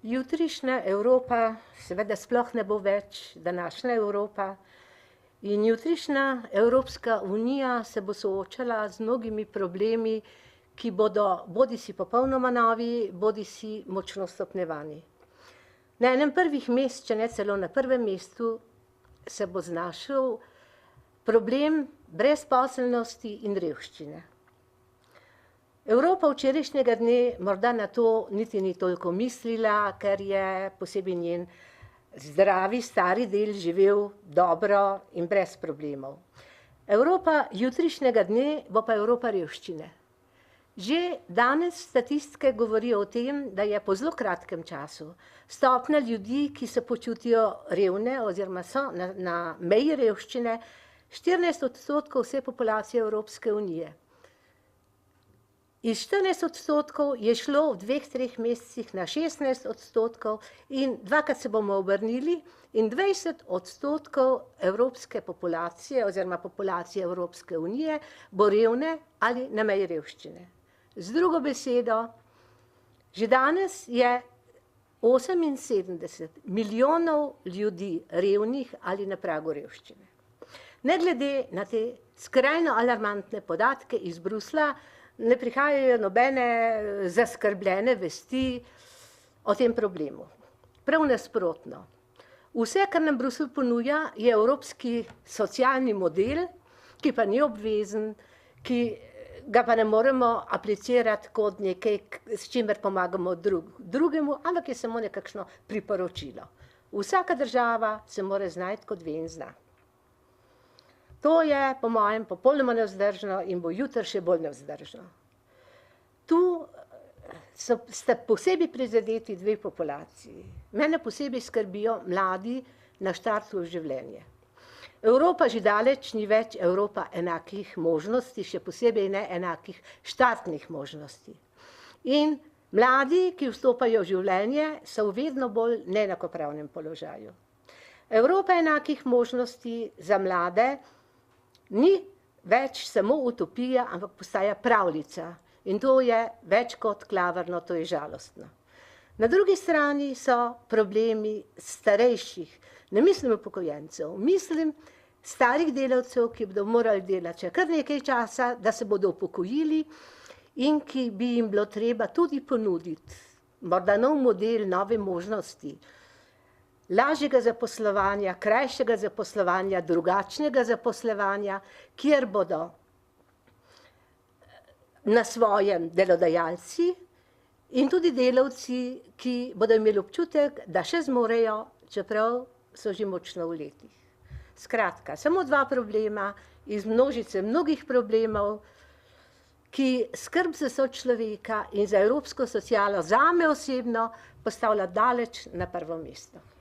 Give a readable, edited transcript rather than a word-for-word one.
Jutrišnja Evropa seveda sploh ne bo več današnja Evropa in jutrišnja Evropska unija se bo soočala z mnogimi problemi, ki bodo bodisi popolnoma novi, bodisi močno stopnjevani. Na enem prvih mest, če ne celo na prvem mestu, se bo znašel problem brezposelnosti in revščine. Evropa včerajšnjega dne morda na to niti ni toliko mislila, ker je posebej njen zdravi, stari del živel dobro in brez problemov. Evropa jutrišnjega dne bo pa Evropa revščine. Že danes statistike govorijo o tem, da je po zelo kratkem času stopnja ljudi, ki se počutijo revne oziroma so na meji revščine, 14% vse populacije Evropske unije. Iz 14% je šlo v 2-3 mesecih na 16% in dvakrat se bomo obrnili in 20% evropske populacije oziroma populacije Evropske unije bo revne ali na meji revščine. Z drugo besedo, že danes je 78 milijonov ljudi revnih ali na pragu revščine. Ne glede na te skrajno alarmantne podatke iz Bruslja, ne prihajajo nobene zaskrbljene vesti o tem problemu. Prav nasprotno. Vse, kar nam Bruselj ponuja, je evropski socialni model, ki pa ni obvezen, ki ga pa ne moremo aplicirati kot nekaj, s čimer pomagamo drugemu, ampak je samo nekakšno priporočilo. Vsaka država se mora znajti, kot ve in zna. To je, po mojem, popolnoma nevzdržno in bo jutri še bolj nevzdržno. Tu sta posebej prizadeti dve populaciji. Mene posebej skrbijo mladi na štartu v življenje. Evropa že daleč ni več Evropa enakih možnosti, še posebej ne enakih štartnih možnosti. In mladi, ki vstopajo v življenje, so v vedno bolj neenakopravnem položaju. Evropa enakih možnosti za mlade ni več samo utopija, ampak postaja pravljica. In to je več kot klavrno, to je žalostno. Na drugi strani so problemi starejših, ne mislim upokojencev, mislim starih delavcev, ki bodo morali delati še kar nekaj časa, da se bodo upokojili in ki bi jim bilo treba tudi ponuditi morda nov model, nove možnosti, lažjega zaposlovanja, krajšega zaposlovanja, drugačnega zaposlovanja, kjer bodo na svojem delodajalci in tudi delavci, ki bodo imeli občutek, da še zmorejo, čeprav so že močno v letih. Skratka, samo dva problema iz množice mnogih problemov, ki skrb za sočloveka in za evropsko socialo zame osebno postavlja daleč na prvo mesto.